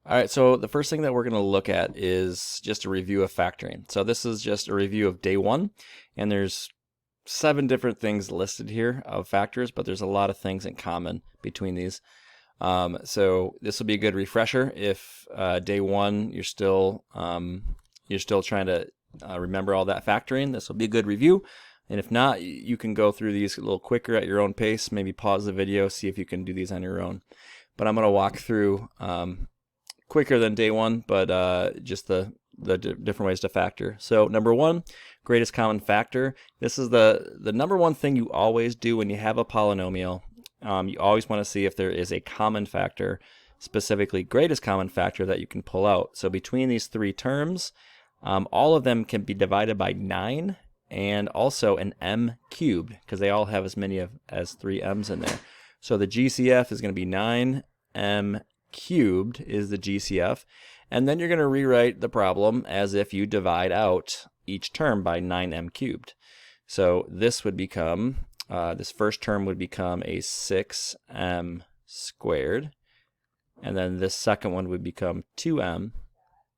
All right, so the first thing that we're going to look at is just a review of factoring. So this is just a review of day one, and there's 7 different things listed here of factors, but there's a lot of things in common between these. So this will be a good refresher if day one you're still trying to remember all that factoring. This will be a good review, and if not, you can go through these a little quicker at your own pace. Maybe pause the video, see if you can do these on your own. But I'm going to walk through quicker than day one, but just the different ways to factor. So number one, greatest common factor. This is the number one thing you always do when you have a polynomial. You always want to see if there is a common factor, specifically greatest common factor, that you can pull out. So between these 3 terms, all of them can be divided by 9 and also an m cubed, because they all have as many as 3 m's in there. So the GCF is going to be 9m cubed is the GCF, and then you're going to rewrite the problem as if you divide out each term by 9m cubed. So this would become, this first term would become a 6m squared, and then this second one would become 2m,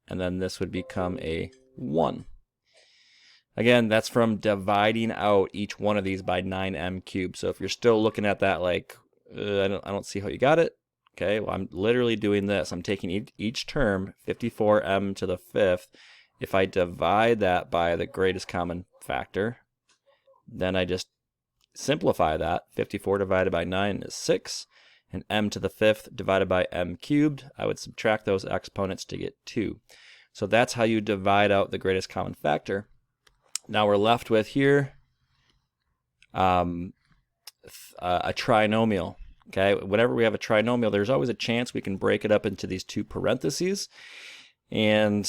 and then this would become a 1. Again, that's from dividing out each one of these by 9m cubed. So if you're still looking at that like, I don't see how you got it. Okay, well, I'm literally doing this. I'm taking each term, 54m to the 5th. If I divide that by the greatest common factor, then I just simplify that. 54 divided by 9 is 6, and m to the 5th divided by m cubed, I would subtract those exponents to get 2. So that's how you divide out the greatest common factor. Now we're left with here a trinomial. Okay, whenever we have a trinomial, there's always a chance we can break it up into these 2 parentheses. And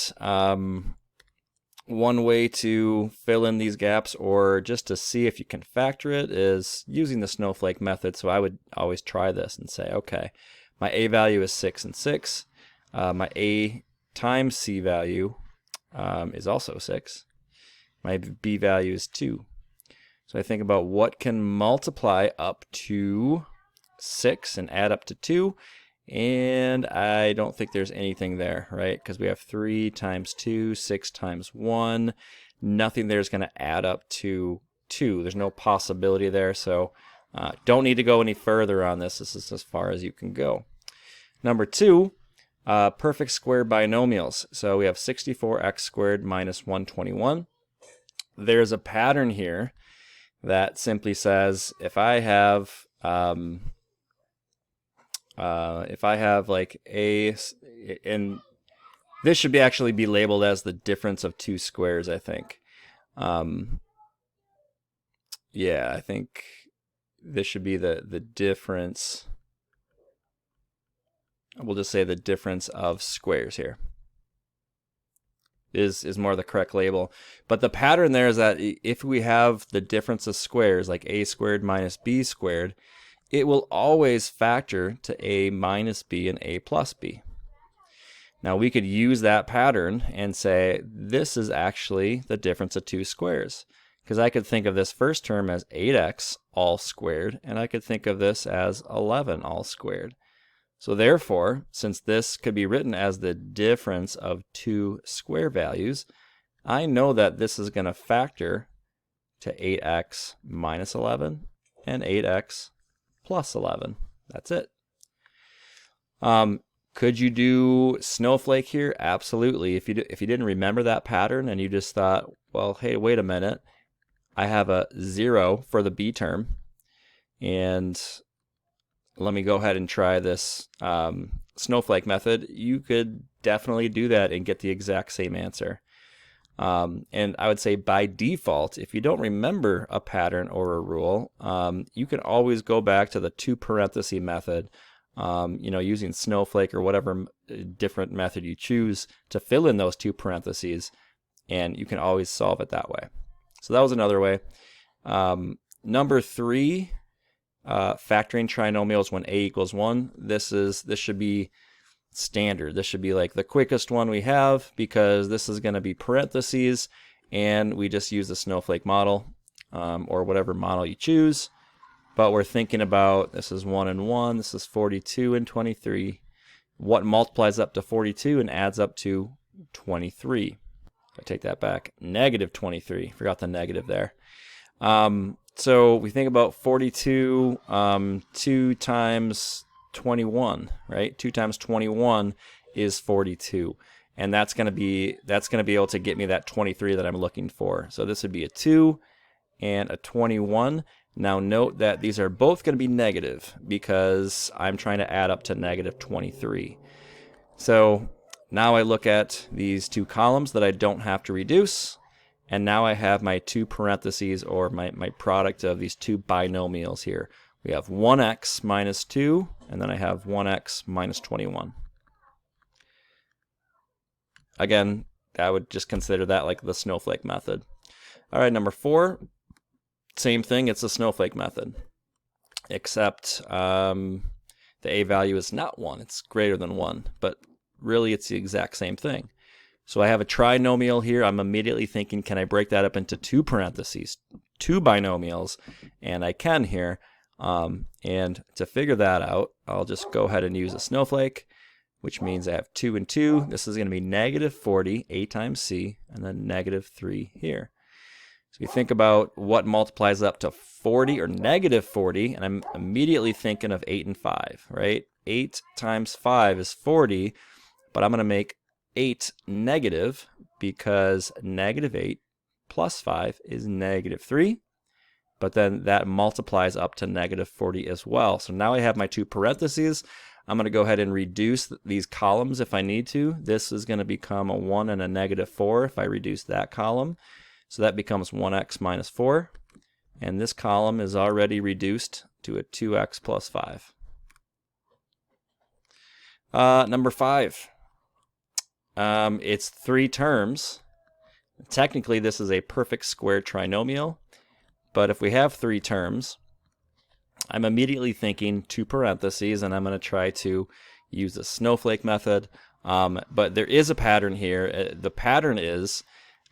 one way to fill in these gaps, or just to see if you can factor it, is using the snowflake method. So I would always try this and say, okay, my a value is 6 and 6. My a times c value is also 6. My b value is 2. So I think about what can multiply up to 6 and add up to 2, and I don't think there's anything there, right? Because we have 3 times 2, 6 times 1. Nothing there is going to add up to 2. There's no possibility there, so don't need to go any further on this. This is as far as you can go. Number 2, perfect square binomials. So we have 64x squared minus 121. There's a pattern here that simply says if I have like a, and this should actually be labeled as the difference of 2 squares, I think. Yeah, I think this should be the difference. We'll just say the difference of squares here is more the correct label. But the pattern there is that if we have the difference of squares, like a squared minus b squared, it will always factor to a minus b and a plus b. Now we could use that pattern and say this is actually the difference of 2 squares, because I could think of this first term as 8x all squared, and I could think of this as 11 all squared. So therefore, since this could be written as the difference of 2 square values, I know that this is going to factor to 8x minus 11 and 8x plus 11. That's it. Could you do snowflake here? Absolutely. If you didn't remember that pattern and you just thought, well, hey, wait a minute, I have a 0 for the b term, and let me go ahead and try this snowflake method, you could definitely do that and get the exact same answer. And I would say by default, if you don't remember a pattern or a rule, you can always go back to the 2 parenthesis method, using snowflake or whatever different method you choose to fill in those 2 parentheses, and you can always solve it that way. So that was another way. Number 3, factoring trinomials when a equals 1. This should be standard. This should be like the quickest one we have, because this is going to be parentheses, and we just use the snowflake model, or whatever model you choose. But we're thinking about, this is 1 and 1, this is 42 and 23. what multiplies up to 42 and adds up to 23. I take that back, negative 23. Forgot the negative there. So we think about 42, 2 times 21, right? 2 times 21 is 42. And that's going to be able to get me that 23 that I'm looking for. So this would be a 2 and a 21. Now note that these are both going to be negative because I'm trying to add up to negative 23. So now I look at these two columns that I don't have to reduce, and now I have my two parentheses, or my product of these two binomials here. We have 1x minus 2, and then I have 1x minus 21. Again, I would just consider that like the snowflake method. All right, number 4, same thing, it's a snowflake method, except the a value is not 1, it's greater than 1, but really it's the exact same thing. So I have a trinomial here. I'm immediately thinking, can I break that up into two parentheses, two binomials? And I can here. And to figure that out, I'll just go ahead and use a snowflake, which means I have 2 and 2. This is going to be negative 40, a times c, and then negative 3 here. So you think about what multiplies up to 40 or negative 40, and I'm immediately thinking of 8 and 5, right? 8 times 5 is 40, but I'm going to make 8 negative because negative 8 plus 5 is negative 3. But then that multiplies up to negative 40 as well. So now I have my two parentheses. I'm going to go ahead and reduce these columns if I need to. This is going to become a 1 and a negative 4 if I reduce that column. So that becomes 1x minus 4. And this column is already reduced to a 2x plus 5. Number 5. It's 3 terms. Technically, this is a perfect square trinomial. But if we have 3 terms, I'm immediately thinking two parentheses, and I'm going to try to use the snowflake method. But there is a pattern here. The pattern is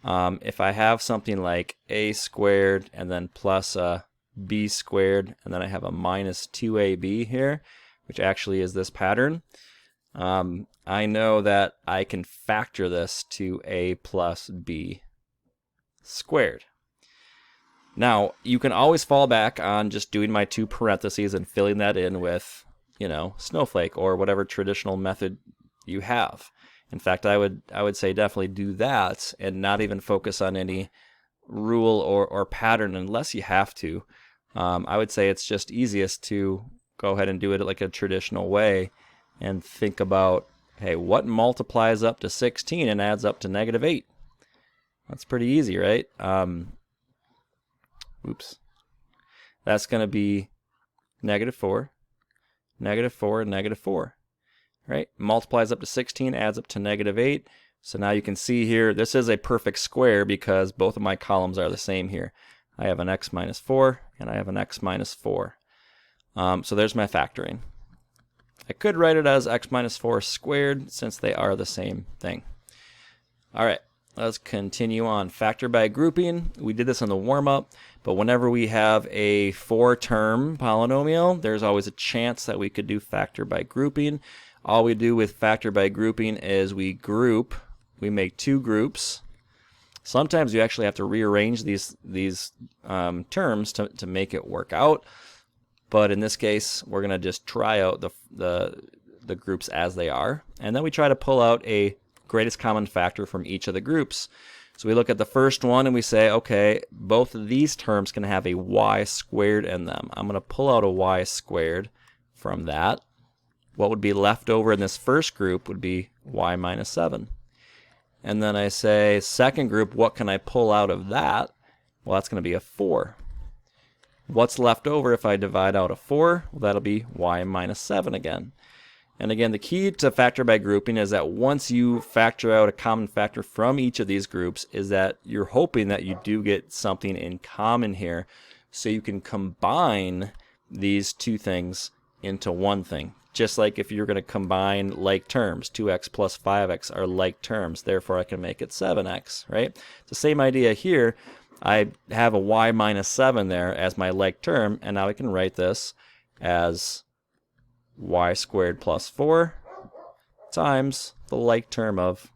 if I have something like a squared and then plus a b squared, and then I have a minus 2ab here, which actually is this pattern, I know that I can factor this to a plus b squared. Now, you can always fall back on just doing my two parentheses and filling that in with, snowflake or whatever traditional method you have. In fact, I would say definitely do that and not even focus on any rule or pattern unless you have to. I would say it's just easiest to go ahead and do it like a traditional way and think about, hey, what multiplies up to 16 and adds up to negative 8? That's pretty easy, right? That's going to be negative 4, negative 4, and negative 4. Right? Multiplies up to 16, adds up to negative 8. So now you can see here, this is a perfect square because both of my columns are the same here. I have an x minus 4, and I have an x minus 4. So there's my factoring. I could write it as x minus 4 squared since they are the same thing. All right, let's continue on. Factor by grouping. We did this in the warm-up, but whenever we have a 4-term polynomial, there's always a chance that we could do factor by grouping. All we do with factor by grouping is we make 2 groups. Sometimes you actually have to rearrange these terms to make it work out. But in this case, we're going to just try out the groups as they are. And then we try to pull out a greatest common factor from each of the groups. So we look at the first one and we say, okay, both of these terms can have a y squared in them. I'm going to pull out a y squared from that. What would be left over in this first group would be y minus 7. And then I say, second group, what can I pull out of that? Well, that's going to be a 4. What's left over if I divide out a 4? Well, that'll be y minus 7 again. And again, the key to factor by grouping is that once you factor out a common factor from each of these groups is that you're hoping that you do get something in common here so you can combine these two things into one thing. Just like if you're going to combine like terms, 2x plus 5x are like terms, therefore I can make it 7x, right? It's the same idea here. I have a y minus 7 there as my like term, and now I can write this as y squared plus 4 times the like term of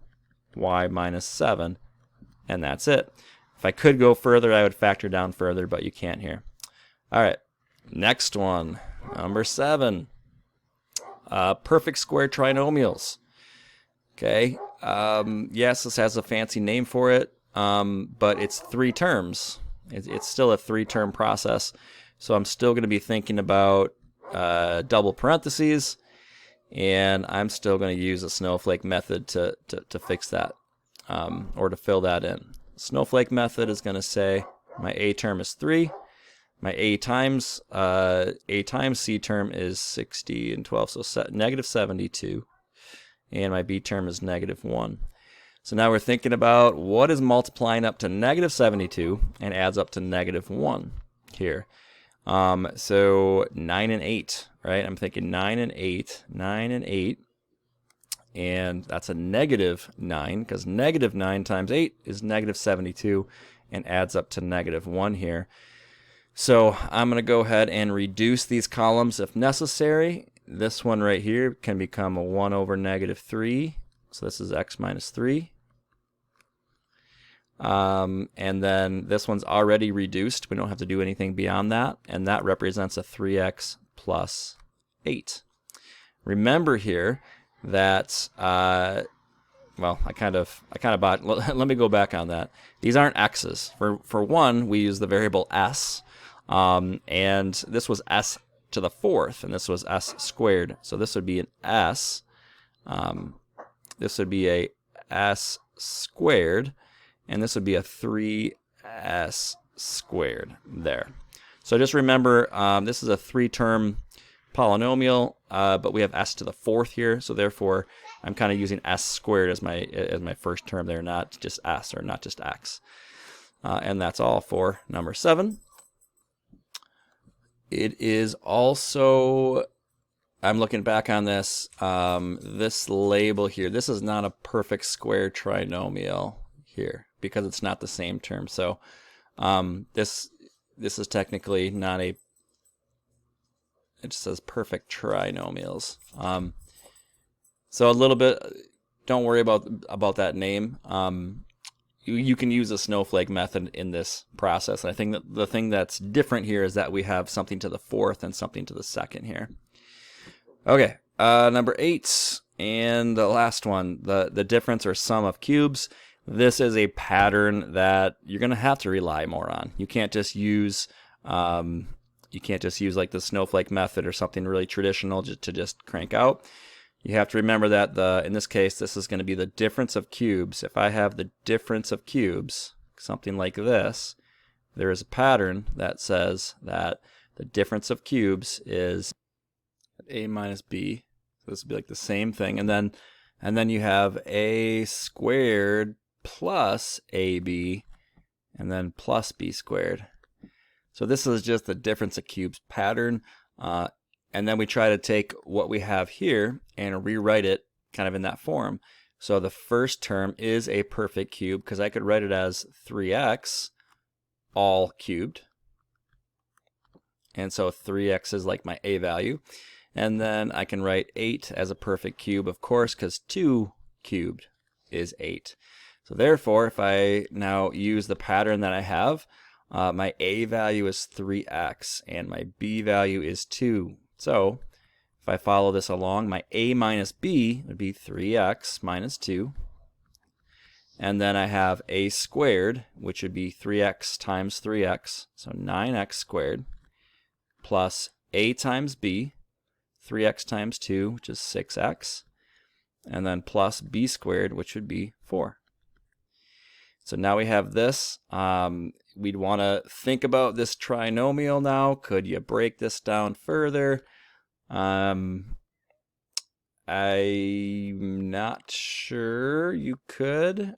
y minus 7, and that's it. If I could go further, I would factor down further, but you can't here. All right, next one, number 7. Perfect square trinomials. Okay, yes, this has a fancy name for it, but it's 3 terms. It's still a 3-term process, so I'm still going to be thinking about double parentheses, and I'm still going to use a snowflake method to fix that, or to fill that in. Snowflake method is going to say my A term is 3, my A times C term is 60 and 12, so negative 72, and my B term is negative 1. So now we're thinking about what is multiplying up to negative 72 and adds up to negative 1 here. So 9 and 8, right? I'm thinking 9 and 8, and that's a negative 9, because negative 9 times 8 is negative 72 and adds up to negative 1 here. So I'm going to go ahead and reduce these columns if necessary. This one right here can become a 1 over negative 3, so this is x minus 3. And then this one's already reduced. We don't have to do anything beyond that, and that represents a 3x plus 8. Remember here that, well, I kind of bought. Let me go back on that. These aren't x's. For one, we use the variable s, and this was s to the 4th, and this was s squared. So this would be an s. This would be a s squared. And this would be a 3s squared there. So just remember, this is a 3-term polynomial, but we have s to the 4th here, so therefore I'm kind of using s squared as my first term there, not just s, or not just x. And that's all for number 7. It is also, I'm looking back on this, this label here, this is not a perfect square trinomial here, because it's not the same term. So this is technically not a, it just says perfect trinomials. So a little bit, don't worry about that name. You can use a snowflake method in this process. And I think that the thing that's different here is that we have something to the 4th and something to the 2nd here. Okay, number 8, and the last one, the difference or sum of cubes. This is a pattern that you're going to have to rely more on. You can't just use like the snowflake method or something really traditional to just crank out. You have to remember that in this case, this is going to be the difference of cubes. If I have the difference of cubes, something like this, there is a pattern that says that the difference of cubes is a minus b. So this would be like the same thing, and then you have a squared plus ab, and then plus b squared. So this is just the difference of cubes pattern, and then we try to take what we have here and rewrite it kind of in that form. So the first term is a perfect cube, because I could write it as 3x all cubed, and so 3x is like my a value. And then I can write 8 as a perfect cube, of course, because 2 cubed is 8. So therefore, if I now use the pattern that I have, my a value is 3x and my b value is 2. So if I follow this along, my a minus b would be 3x minus 2. And then I have a squared, which would be 3x times 3x, so 9x squared, plus a times b, 3x times 2, which is 6x, and then plus b squared, which would be 4. So now we have this. We'd want to think about this trinomial now. Could you break this down further? I'm not sure you could,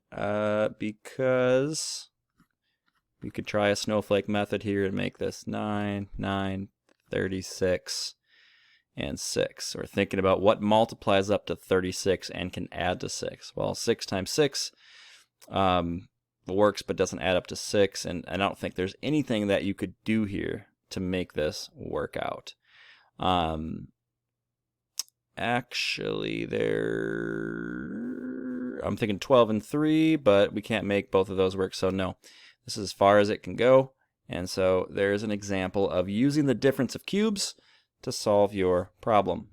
because you could try a snowflake method here and make this 9, 9, 36, and 6. We're thinking about what multiplies up to 36 and can add to 6. Well, 6 times 6 works but doesn't add up to 6, and I don't think there's anything that you could do here to make this work out. Actually, I'm thinking 12 and 3, but we can't make both of those work, so no. This is as far as it can go. And so there's an example of using the difference of cubes to solve your problem.